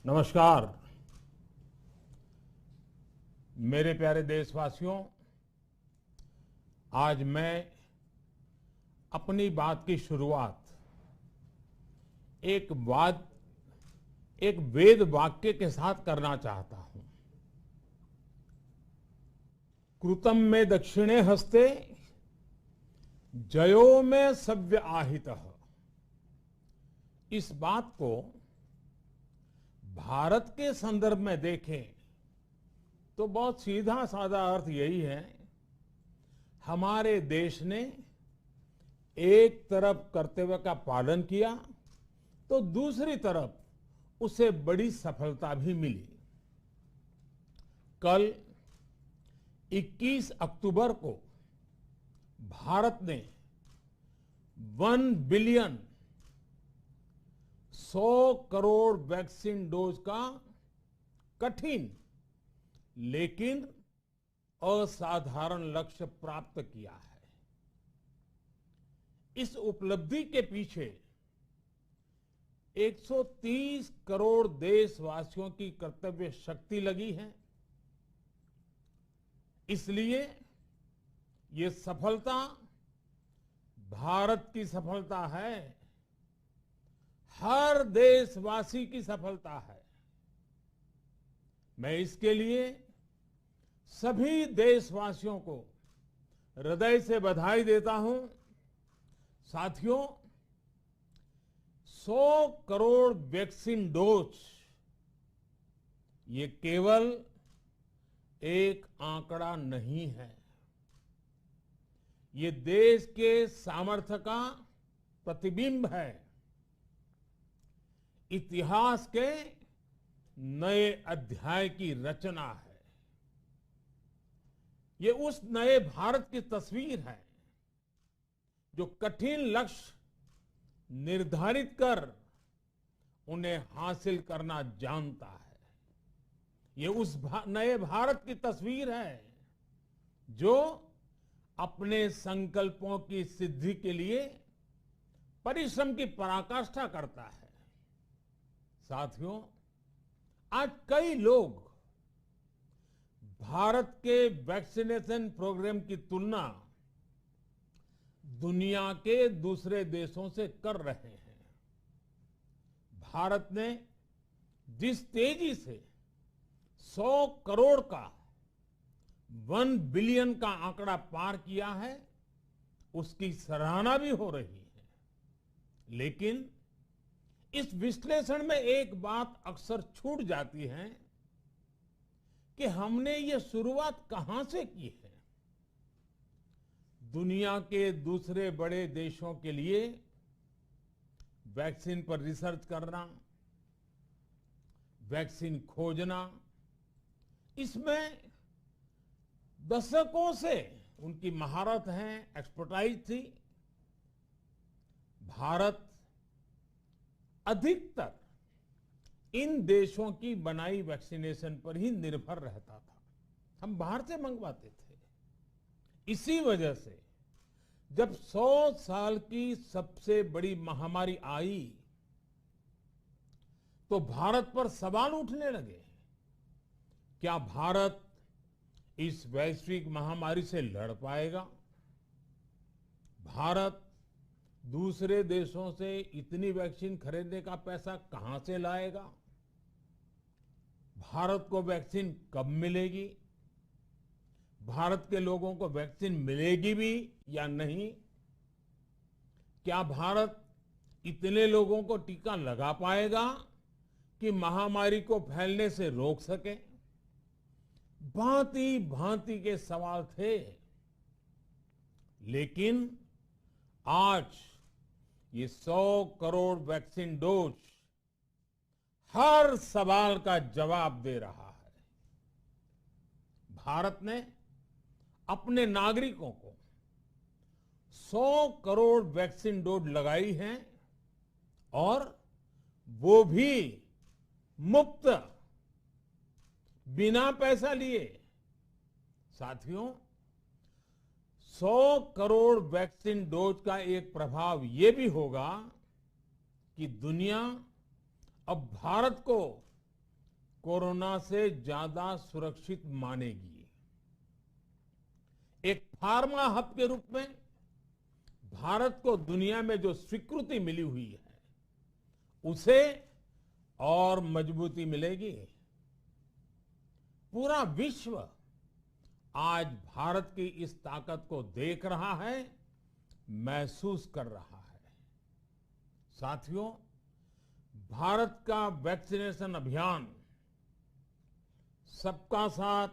नमस्कार मेरे प्यारे देशवासियों। आज मैं अपनी बात की शुरुआत एक वेद वाक्य के साथ करना चाहता हूं। कृतं में दक्षिणे हस्ते जयो में सव्य आहितः। इस बात को भारत के संदर्भ में देखें तो बहुत सीधा साधा अर्थ यही है, हमारे देश ने एक तरफ कर्तव्य का पालन किया तो दूसरी तरफ उसे बड़ी सफलता भी मिली। कल 21 अक्टूबर को भारत ने 1 बिलियन 100 करोड़ वैक्सीन डोज का कठिन लेकिन असाधारण लक्ष्य प्राप्त किया है। इस उपलब्धि के पीछे 130 करोड़ देशवासियों की कर्तव्य शक्ति लगी है। इसलिए ये सफलता भारत की सफलता है, हर देशवासी की सफलता है। मैं इसके लिए सभी देशवासियों को हृदय से बधाई देता हूं। साथियों, 100 करोड़ वैक्सीन डोज ये केवल एक आंकड़ा नहीं है, ये देश के सामर्थ्य का प्रतिबिंब है, इतिहास के नए अध्याय की रचना है। ये उस नए भारत की तस्वीर है जो कठिन लक्ष्य निर्धारित कर उन्हें हासिल करना जानता है। ये उस नए भारत की तस्वीर है जो अपने संकल्पों की सिद्धि के लिए परिश्रम की पराकाष्ठा करता है। साथियों, आज कई लोग भारत के वैक्सीनेशन प्रोग्राम की तुलना दुनिया के दूसरे देशों से कर रहे हैं। भारत ने जिस तेजी से 100 करोड़ का 1 बिलियन का आंकड़ा पार किया है, उसकी सराहना भी हो रही है। लेकिन इस विश्लेषण में एक बात अक्सर छूट जाती है कि हमने ये शुरुआत कहां से की है। दुनिया के दूसरे बड़े देशों के लिए वैक्सीन पर रिसर्च करना, वैक्सीन खोजना, इसमें दशकों से उनकी महारत है, एक्सपर्टाइज थी। भारत अधिकतर इन देशों की बनाई वैक्सीनेशन पर ही निर्भर रहता था, हम बाहर से मंगवाते थे। इसी वजह से जब 100 साल की सबसे बड़ी महामारी आई तो भारत पर सवाल उठने लगे, क्या भारत इस वैश्विक महामारी से लड़ पाएगा? भारत दूसरे देशों से इतनी वैक्सीन खरीदने का पैसा कहां से लाएगा? भारत को वैक्सीन कब मिलेगी? भारत के लोगों को वैक्सीन मिलेगी भी या नहीं? क्या भारत इतने लोगों को टीका लगा पाएगा कि महामारी को फैलने से रोक सके? भांति भांति के सवाल थे। लेकिन आज ये 100 करोड़ वैक्सीन डोज हर सवाल का जवाब दे रहा है। भारत ने अपने नागरिकों को 100 करोड़ वैक्सीन डोज लगाई है और वो भी मुफ्त, बिना पैसा लिए। साथियों, 100 करोड़ वैक्सीन डोज का एक प्रभाव ये भी होगा कि दुनिया अब भारत को कोरोना से ज्यादा सुरक्षित मानेगी। एक फार्मा हब के रूप में भारत को दुनिया में जो स्वीकृति मिली हुई है, उसे और मजबूती मिलेगी। पूरा विश्व आज भारत की इस ताकत को देख रहा है, महसूस कर रहा है। साथियों, भारत का वैक्सीनेशन अभियान सबका साथ,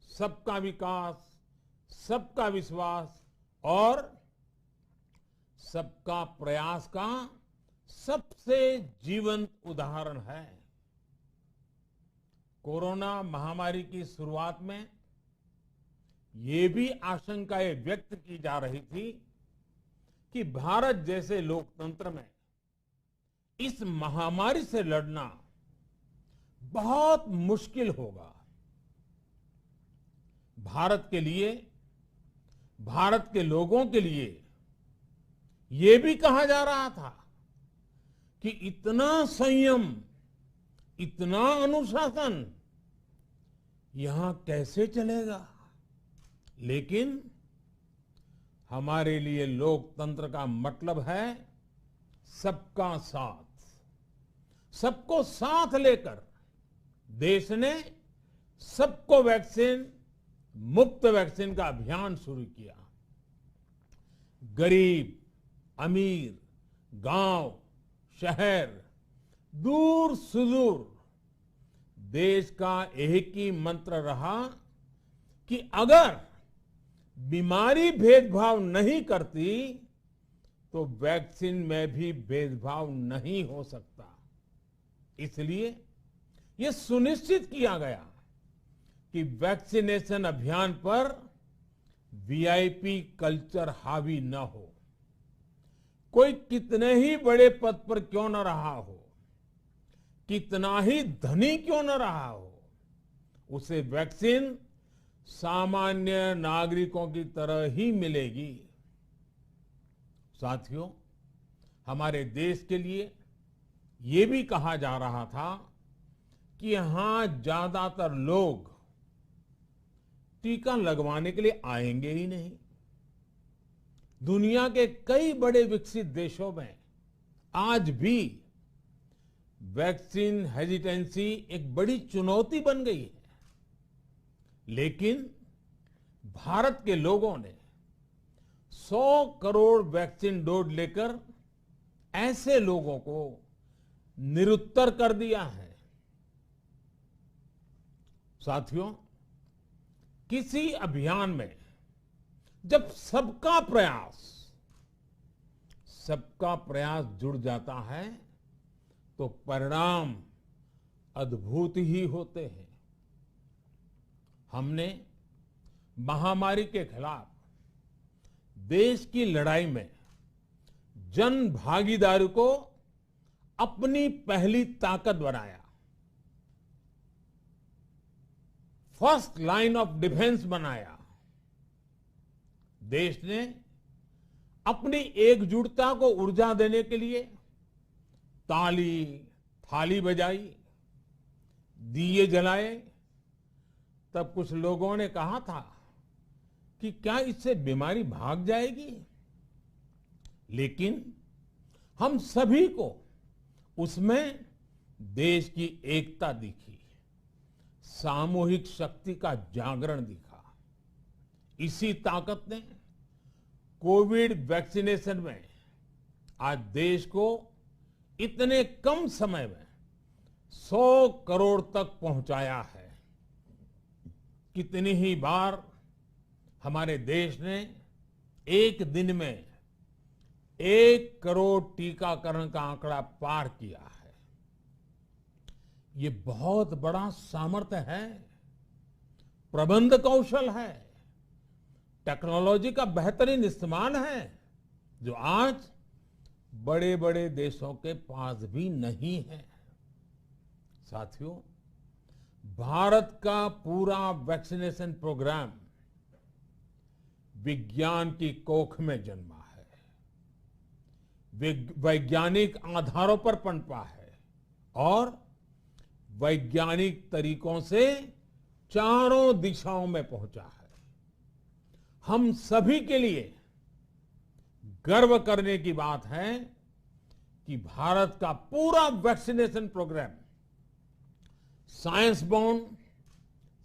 सबका विकास, सबका विश्वास और सबका प्रयास का सबसे जीवंत उदाहरण है। कोरोना महामारी की शुरुआत में ये भी आशंकाएं व्यक्त की जा रही थी कि भारत जैसे लोकतंत्र में इस महामारी से लड़ना बहुत मुश्किल होगा। भारत के लिए, भारत के लोगों के लिए ये भी कहा जा रहा था कि इतना संयम, इतना अनुशासन यहां कैसे चलेगा। लेकिन हमारे लिए लोकतंत्र का मतलब है सबका साथ। सबको साथ लेकर देश ने सबको वैक्सीन, मुफ्त वैक्सीन का अभियान शुरू किया। गरीब, अमीर, गांव, शहर, दूर सुदूर, देश का एक ही मंत्र रहा कि अगर बीमारी भेदभाव नहीं करती तो वैक्सीन में भी भेदभाव नहीं हो सकता। इसलिए यह सुनिश्चित किया गया कि वैक्सीनेशन अभियान पर वीआईपी कल्चर हावी न हो। कोई कितने ही बड़े पद पर क्यों न रहा हो, कितना ही धनी क्यों न रहा हो, उसे वैक्सीन सामान्य नागरिकों की तरह ही मिलेगी। साथियों, हमारे देश के लिए ये भी कहा जा रहा था कि यहां ज्यादातर लोग टीका लगवाने के लिए आएंगे ही नहीं। दुनिया के कई बड़े विकसित देशों में आज भी वैक्सीन हेजिटेंसी एक बड़ी चुनौती बन गई है। लेकिन भारत के लोगों ने 100 करोड़ वैक्सीन डोज लेकर ऐसे लोगों को निरुत्तर कर दिया है। साथियों, किसी अभियान में जब सबका प्रयास जुड़ जाता है तो परिणाम अद्भुत ही होते हैं। हमने महामारी के खिलाफ देश की लड़ाई में जन भागीदारी को अपनी पहली ताकत बनाया। फर्स्ट लाइन ऑफ डिफेंस बनाया। देश ने अपनी एकजुटता को ऊर्जा देने के लिए ताली, थाली बजाई, दिए जलाए। तब कुछ लोगों ने कहा था कि क्या इससे बीमारी भाग जाएगी? लेकिन हम सभी को उसमें देश की एकता दिखी, सामूहिक शक्ति का जागरण दिखा। इसी ताकत ने कोविड वैक्सीनेशन में आज देश को इतने कम समय में 100 करोड़ तक पहुंचाया है। कितनी ही बार हमारे देश ने एक दिन में 1 करोड़ टीकाकरण का आंकड़ा पार किया है। ये बहुत बड़ा सामर्थ्य है, प्रबंध कौशल है, टेक्नोलॉजी का बेहतरीन इस्तेमाल है, जो आज बड़े बड़े देशों के पास भी नहीं है। साथियों, भारत का पूरा वैक्सीनेशन प्रोग्राम विज्ञान की कोख में जन्मा है, वैज्ञानिक आधारों पर पनपा है और वैज्ञानिक तरीकों से चारों दिशाओं में पहुंचा है। हम सभी के लिए गर्व करने की बात है कि भारत का पूरा vaccination programme science born,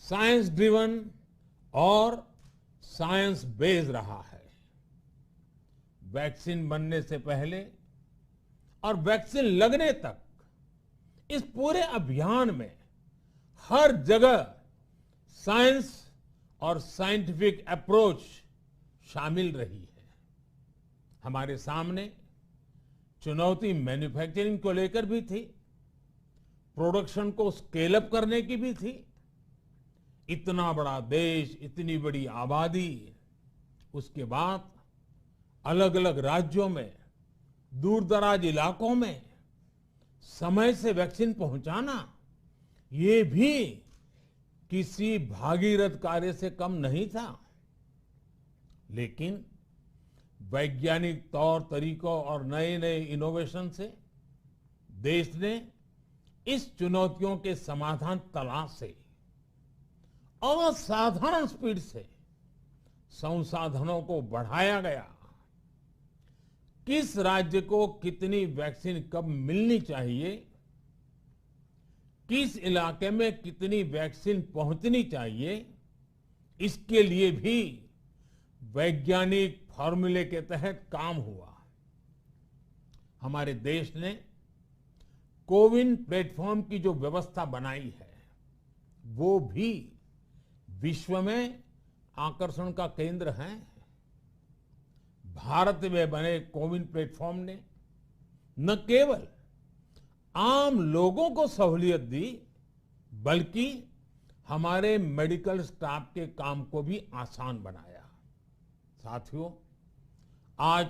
science driven और साइंस बेस्ड रहा है। वैक्सीन बनने से पहले और वैक्सीन लगने तक इस पूरे अभियान में हर जगह साइंस और साइंटिफिक अप्रोच शामिल रही है। हमारे सामने चुनौती मैन्युफैक्चरिंग को लेकर भी थी, प्रोडक्शन को स्केल अप करने की भी थी। इतना बड़ा देश, इतनी बड़ी आबादी, उसके बाद अलग अलग राज्यों में, दूर दराज इलाकों में समय से वैक्सीन पहुंचाना, ये भी किसी भागीरथ कार्य से कम नहीं था। लेकिन वैज्ञानिक तौर तरीकों और नए नए इनोवेशन से देश ने इस चुनौतियों के समाधान तलाशे असाधारण स्पीड से संसाधनों को बढ़ाया गया। किस राज्य को कितनी वैक्सीन कब मिलनी चाहिए, किस इलाके में कितनी वैक्सीन पहुंचनी चाहिए, इसके लिए भी वैज्ञानिक फॉर्मूले के तहत काम हुआ। हमारे देश ने कोविन प्लेटफॉर्म की जो व्यवस्था बनाई है, वो भी विश्व में आकर्षण का केंद्र है। भारत में बने कोविन प्लेटफॉर्म ने न केवल आम लोगों को सहूलियत दी, बल्कि हमारे मेडिकल स्टाफ के काम को भी आसान बनाया। साथियों, आज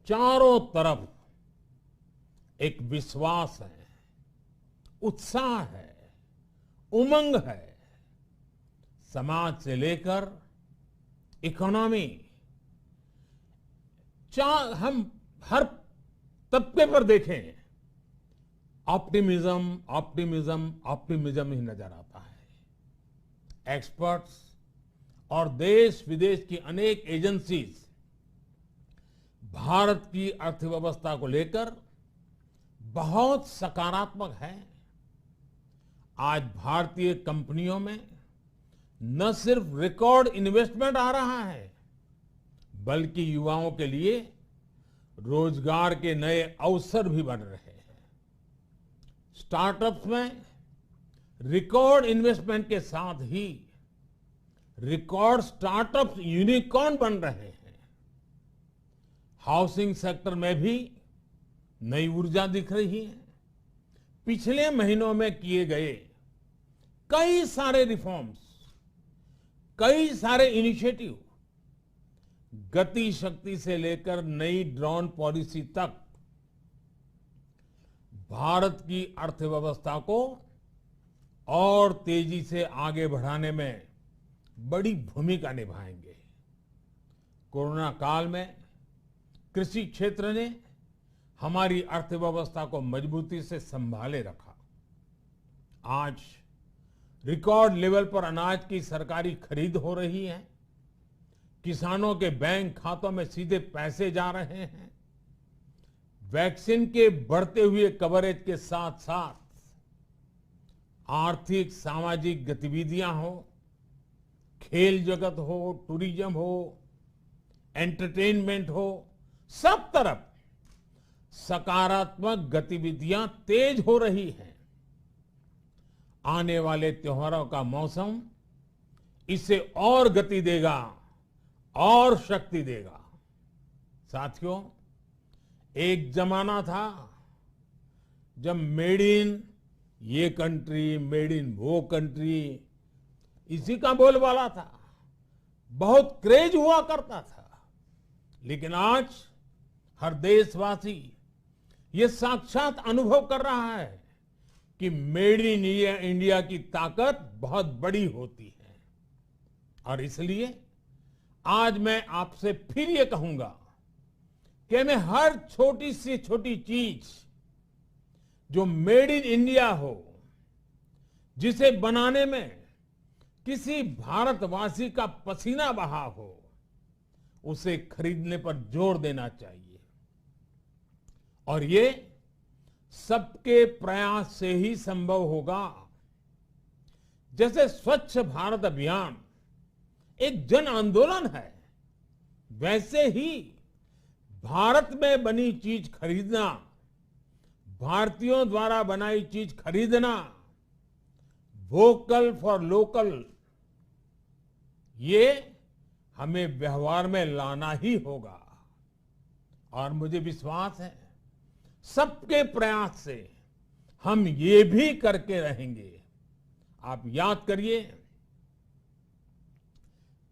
चारों तरफ एक विश्वास है, उत्साह है, उमंग है। समाज से लेकर इकोनॉमी, हम हर तबके पर देखें, ऑप्टिमिज्म, ऑप्टिमिज्म, ऑप्टिमिज्म ही नजर आता है। एक्सपर्ट्स और देश विदेश की अनेक एजेंसीज भारत की अर्थव्यवस्था को लेकर बहुत सकारात्मक है। आज भारतीय कंपनियों में न सिर्फ रिकॉर्ड इन्वेस्टमेंट आ रहा है, बल्कि युवाओं के लिए रोजगार के नए अवसर भी बन रहे हैं। स्टार्टअप्स में रिकॉर्ड इन्वेस्टमेंट के साथ ही रिकॉर्ड स्टार्टअप्स यूनिकॉर्न बन रहे हैं। हाउसिंग सेक्टर में भी नई ऊर्जा दिख रही है। पिछले महीनों में किए गए कई सारे रिफॉर्म्स, कई सारे इनिशिएटिव, गति शक्ति से लेकर नई ड्रोन पॉलिसी तक भारत की अर्थव्यवस्था को और तेजी से आगे बढ़ाने में बड़ी भूमिका निभाएंगे। कोरोना काल में कृषि क्षेत्र ने हमारी अर्थव्यवस्था को मजबूती से संभाले रखा। आज रिकॉर्ड लेवल पर अनाज की सरकारी खरीद हो रही है। किसानों के बैंक खातों में सीधे पैसे जा रहे हैं। वैक्सीन के बढ़ते हुए कवरेज के साथ साथ आर्थिक सामाजिक गतिविधियां हो, खेल जगत हो, टूरिज्म हो, एंटरटेनमेंट हो, सब तरफ सकारात्मक गतिविधियां तेज हो रही हैं। आने वाले त्योहारों का मौसम इसे और गति देगा और शक्ति देगा। साथियों, एक जमाना था जब मेड इन ये कंट्री, मेड इन वो कंट्री, इसी का बोलबाला था, बहुत क्रेज हुआ करता था। लेकिन आज हर देशवासी ये साक्षात अनुभव कर रहा है कि मेड इन इंडिया की ताकत बहुत बड़ी होती है। और इसलिए आज मैं आपसे फिर ये कहूंगा कि हमें हर छोटी से छोटी चीज जो मेड इन इंडिया हो, जिसे बनाने में किसी भारतवासी का पसीना बहा हो, उसे खरीदने पर जोर देना चाहिए। और ये सबके प्रयास से ही संभव होगा। जैसे स्वच्छ भारत अभियान एक जन आंदोलन है, वैसे ही भारत में बनी चीज खरीदना, भारतीयों द्वारा बनाई चीज खरीदना, वोकल फॉर लोकल, ये हमें व्यवहार में लाना ही होगा। और मुझे विश्वास है सबके प्रयास से हम ये भी करके रहेंगे। आप याद करिए,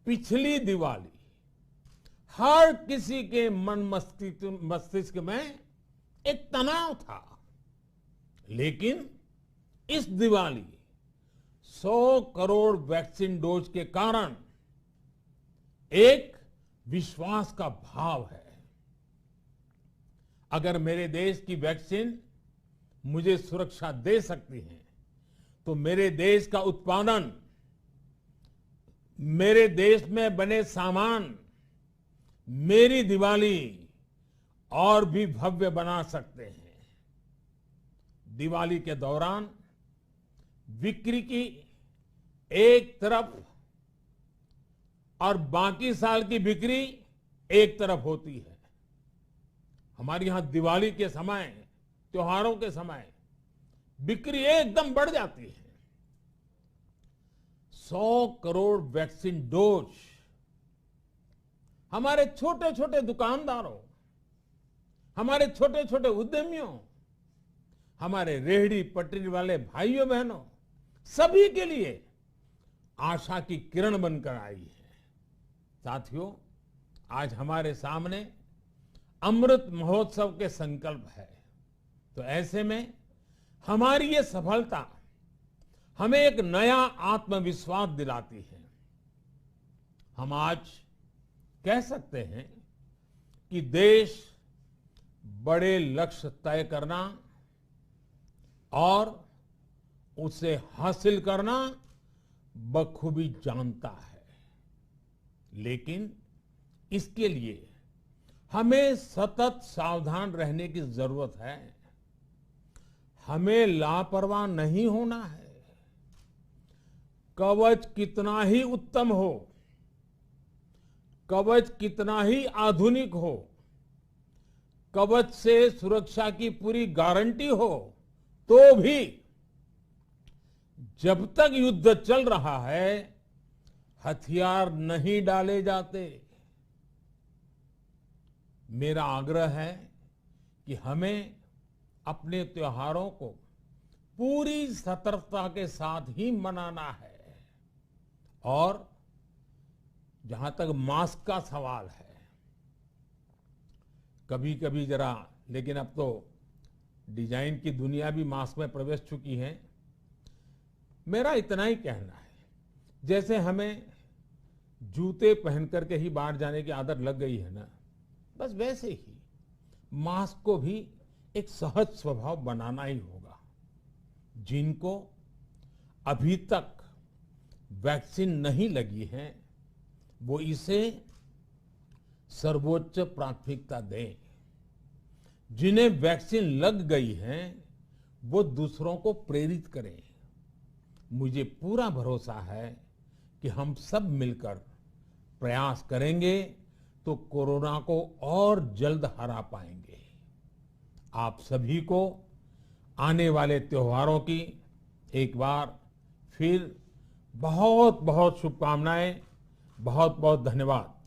पिछली दिवाली हर किसी के मन मस्तिष्क में एक तनाव था, लेकिन इस दिवाली 100 करोड़ वैक्सीन डोज के कारण एक विश्वास का भाव है। अगर मेरे देश की वैक्सीन मुझे सुरक्षा दे सकती है, तो मेरे देश का उत्पादन, मेरे देश में बने सामान मेरी दिवाली और भी भव्य बना सकते हैं। दिवाली के दौरान बिक्री की एक तरफ और बाकी साल की बिक्री एक तरफ होती है। हमारे यहां दिवाली के समय, त्योहारों के समय बिक्री एकदम बढ़ जाती है। 100 करोड़ वैक्सीन डोज हमारे छोटे छोटे दुकानदारों, हमारे छोटे छोटे उद्यमियों, हमारे रेहड़ी पटरी वाले भाइयों बहनों, सभी के लिए आशा की किरण बनकर आई है। साथियों, आज हमारे सामने अमृत महोत्सव के संकल्प है, तो ऐसे में हमारी ये सफलता हमें एक नया आत्मविश्वास दिलाती है। हम आज कह सकते हैं कि देश बड़े लक्ष्य तय करना और उसे हासिल करना बखूबी जानता है, लेकिन इसके लिए हमें सतत सावधान रहने की जरूरत है। हमें लापरवाह नहीं होना है। कवच कितना ही उत्तम हो, कवच कितना ही आधुनिक हो, कवच से सुरक्षा की पूरी गारंटी हो, तो भी जब तक युद्ध चल रहा है, हथियार नहीं डाले जाते। मेरा आग्रह है कि हमें अपने त्योहारों को पूरी सतर्कता के साथ ही मनाना है। और जहां तक मास्क का सवाल है, कभी कभी जरा, लेकिन अब तो डिजाइन की दुनिया भी मास्क में प्रवेश चुकी है। मेरा इतना ही कहना है, जैसे हमें जूते पहन करके ही बाहर जाने की आदत लग गई है ना, बस वैसे ही मास्क को भी एक सहज स्वभाव बनाना ही होगा। जिनको अभी तक वैक्सीन नहीं लगी है, वो इसे सर्वोच्च प्राथमिकता दें। जिन्हें वैक्सीन लग गई है, वो दूसरों को प्रेरित करें। मुझे पूरा भरोसा है कि हम सब मिलकर प्रयास करेंगे तो कोरोना को और जल्द हरा पाएंगे। आप सभी को आने वाले त्योहारों की एक बार फिर बहुत बहुत शुभकामनाएं। बहुत बहुत धन्यवाद।